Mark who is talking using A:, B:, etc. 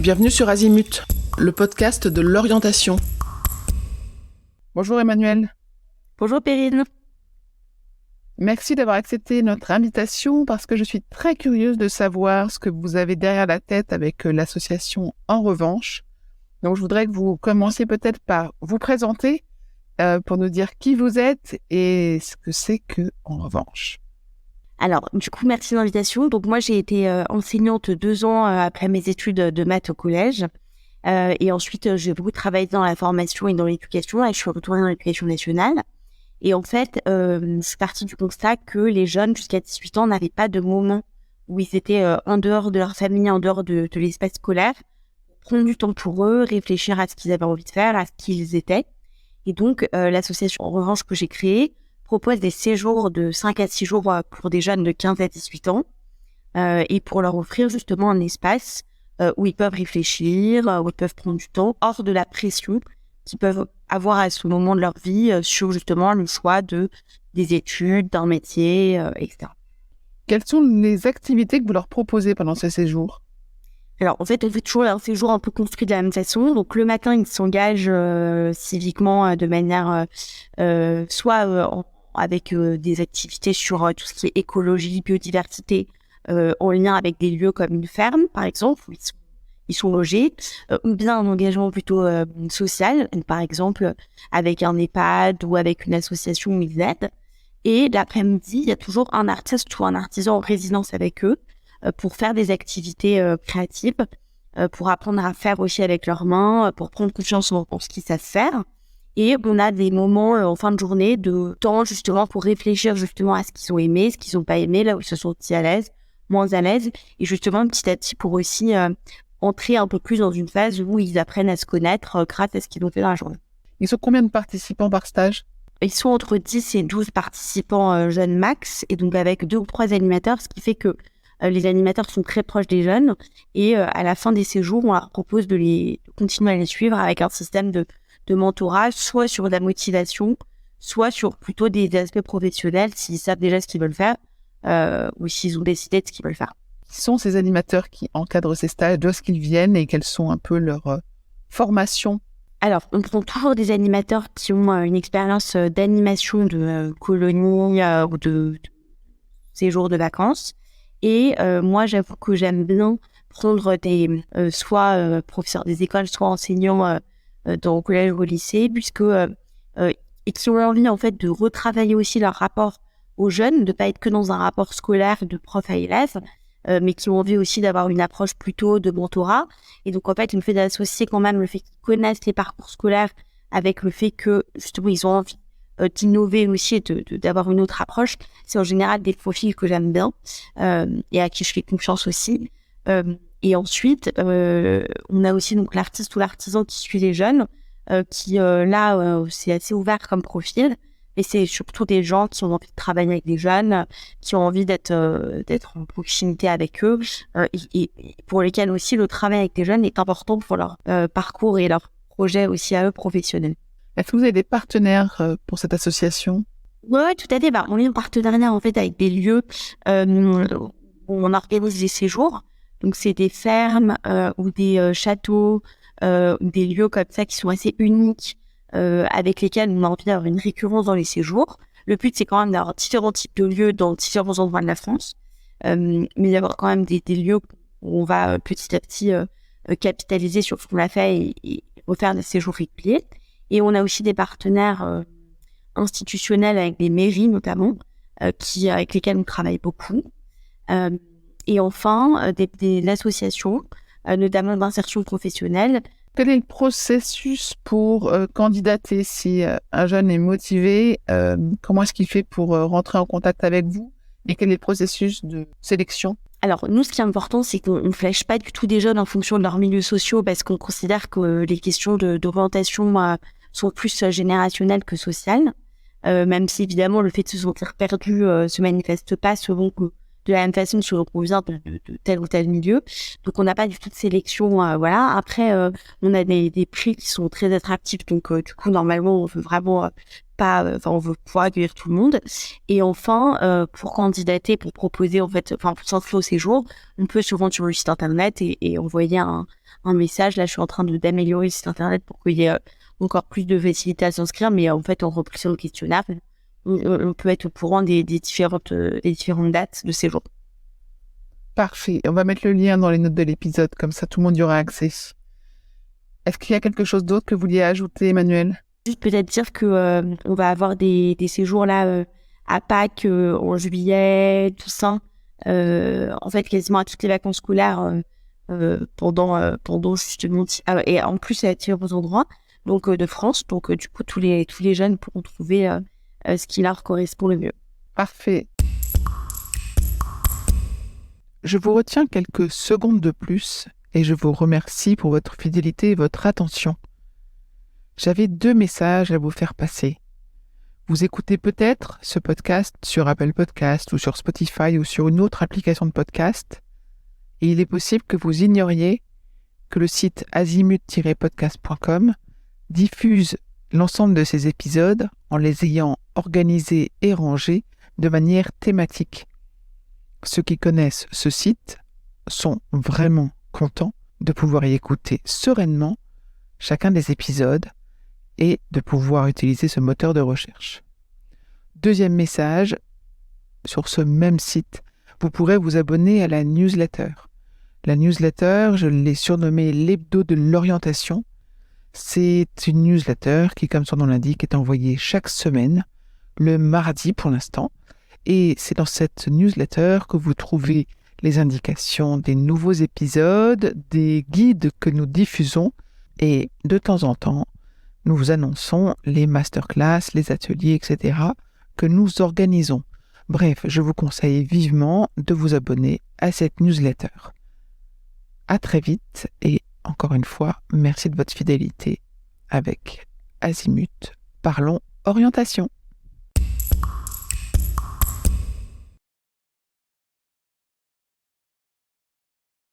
A: Bienvenue sur Azimut, le podcast de l'orientation. Bonjour Emmanuel.
B: Bonjour Perrine.
A: Merci d'avoir accepté notre invitation parce que je suis très curieuse de savoir ce que vous avez derrière la tête avec l'association En Revanche. Donc je voudrais que vous commenciez peut-être par vous présenter pour nous dire qui vous êtes et ce que c'est que En Revanche.
B: Alors, du coup, merci de l'invitation. Donc moi, j'ai été enseignante 2 ans après mes études de maths au collège. Et ensuite, j'ai beaucoup travaillé dans la formation et dans l'éducation. Et je suis retournée dans l'éducation nationale. Et en fait, je suis partie du constat que les jeunes jusqu'à 18 ans n'avaient pas de moment où ils étaient en dehors de leur famille, en dehors de l'espace scolaire, prendre du temps pour eux, réfléchir à ce qu'ils avaient envie de faire, à ce qu'ils étaient. Et donc, l'association En Revanche que j'ai créée propose des séjours de 5 à 6 jours pour des jeunes de 15 à 18 ans et pour leur offrir justement un espace où ils peuvent réfléchir, où ils peuvent prendre du temps hors de la pression qu'ils peuvent avoir à ce moment de leur vie sur justement le choix des études, d'un métier, etc.
A: Quelles sont les activités que vous leur proposez pendant ces séjours ?
B: Alors, en fait, on fait toujours un séjour un peu construit de la même façon. Donc, le matin, ils s'engagent civiquement de manière soit avec des activités sur tout ce qui est écologie, biodiversité, en lien avec des lieux comme une ferme, par exemple, où ils sont logés, ou bien un engagement plutôt social, par exemple avec un EHPAD ou avec une association où ils aident. Et l'après-midi, il y a toujours un artiste ou un artisan en résidence avec eux pour faire des activités créatives, pour apprendre à faire aussi avec leurs mains, pour prendre confiance en ce qu'ils savent faire. Et on a des moments en fin de journée de temps justement pour réfléchir justement à ce qu'ils ont aimé, ce qu'ils n'ont pas aimé, là où ils se sont sentis à l'aise, moins à l'aise. Et justement, petit à petit, pour aussi entrer un peu plus dans une phase où ils apprennent à se connaître grâce à ce qu'ils ont fait dans la journée.
A: Ils sont combien de participants par stage ?
B: Ils sont entre 10 et 12 participants jeunes max, et donc avec 2 ou 3 animateurs, ce qui fait que les animateurs sont très proches des jeunes. Et à la fin des séjours, on leur propose de continuer à les suivre avec un système de mentorat, soit sur la motivation, soit sur plutôt des aspects professionnels, s'ils savent déjà ce qu'ils veulent faire, ou s'ils ont décidé de ce qu'ils veulent faire.
A: Qui sont ces animateurs qui encadrent ces stages, d'où est-ce qu'ils viennent et quelles sont un peu leurs formations ?
B: Alors, on prend toujours des animateurs qui ont une expérience d'animation de colonie ou de séjours de vacances. Et moi, j'avoue que j'aime bien prendre soit professeurs des écoles, soit enseignants dans le collège ou au lycée, puisque et qui ont envie en fait de retravailler aussi leur rapport aux jeunes, de pas être que dans un rapport scolaire de prof à élève, mais qui ont envie aussi d'avoir une approche plutôt de mentorat. Et donc en fait, le fait d'associer quand même le fait qu'ils connaissent les parcours scolaires avec le fait que justement ils ont envie d'innover aussi et d'avoir une autre approche, c'est en général des profils que j'aime bien et à qui je fais confiance aussi. Et ensuite, on a aussi donc l'artiste ou l'artisan qui suit les jeunes, qui c'est assez ouvert comme profil, et c'est surtout des gens qui ont envie de travailler avec des jeunes, qui ont envie d'être en proximité avec eux, et pour lesquels aussi le travail avec des jeunes est important pour leur parcours et leur projet aussi à eux professionnels.
A: Est-ce que vous avez des partenaires pour cette association ?
B: Ouais, tout à fait. On est en partenariat en fait avec des lieux où on organise des séjours. Donc c'est des fermes ou des châteaux, des lieux comme ça qui sont assez uniques, avec lesquels on a envie d'avoir une récurrence dans les séjours. Le but c'est quand même d'avoir différents types de lieux dans différents endroits de la France, mais d'avoir quand même des lieux où on va petit à petit capitaliser sur ce qu'on a fait et refaire des séjours réguliers. Et on a aussi des partenaires institutionnels avec des mairies notamment, avec lesquels on travaille beaucoup. Et enfin, l'association, notamment d'insertion professionnelle.
A: Quel est le processus pour candidater si un jeune est motivé ? Comment est-ce qu'il fait pour rentrer en contact avec vous ? Et quel est le processus de sélection ?
B: Alors, nous, ce qui est important, c'est qu'on ne flèche pas du tout des jeunes en fonction de leurs milieux sociaux, parce qu'on considère que les questions d'orientation sont plus générationnelles que sociales, même si, évidemment, le fait de se sentir perdu se manifeste pas selon que de la même façon que on vient de tel ou tel milieu. Donc, on n'a pas du tout de sélection. Voilà. Après, on a des prix qui sont très attractifs. Donc, du coup, normalement, on veut vraiment on veut pouvoir accueillir tout le monde. Et enfin, pour candidater, pour proposer, pour s'inscrire au séjour, on peut se rendre sur le site internet et envoyer un message. Là, je suis en train d'améliorer le site internet pour qu'il y ait encore plus de facilité à s'inscrire. Mais en fait, en remplissant le questionnaire, on peut être au courant des différentes dates de séjour.
A: Parfait. On va mettre le lien dans les notes de l'épisode, comme ça tout le monde y aura accès. Est-ce qu'il y a quelque chose d'autre que vous vouliez ajouter, Emmanuel?
B: Juste peut-être dire que on va avoir des séjours là à Pâques en juillet, tout ça. En fait, quasiment à toutes les vacances scolaires pendant justement et en plus à différents endroits donc de France. Donc du coup tous les jeunes pourront trouver ce qui leur correspond le mieux.
A: Parfait. Je vous retiens quelques secondes de plus et je vous remercie pour votre fidélité et votre attention. J'avais 2 messages à vous faire passer. Vous écoutez peut-être ce podcast sur Apple Podcast ou sur Spotify ou sur une autre application de podcast et il est possible que vous ignoriez que le site azimut-podcast.com diffuse l'ensemble de ces épisodes en les ayant organisés et rangés de manière thématique. Ceux qui connaissent ce site sont vraiment contents de pouvoir y écouter sereinement chacun des épisodes et de pouvoir utiliser ce moteur de recherche. Deuxième message, sur ce même site, vous pourrez vous abonner à la newsletter. La newsletter, je l'ai surnommée l'hebdo de l'orientation. C'est une newsletter qui, comme son nom l'indique, est envoyée chaque semaine, le mardi pour l'instant. Et c'est dans cette newsletter que vous trouvez les indications des nouveaux épisodes, des guides que nous diffusons et de temps en temps, nous vous annonçons les masterclass, les ateliers, etc. que nous organisons. Bref, je vous conseille vivement de vous abonner à cette newsletter. À très vite et encore une fois, merci de votre fidélité avec Azimut. Parlons orientation.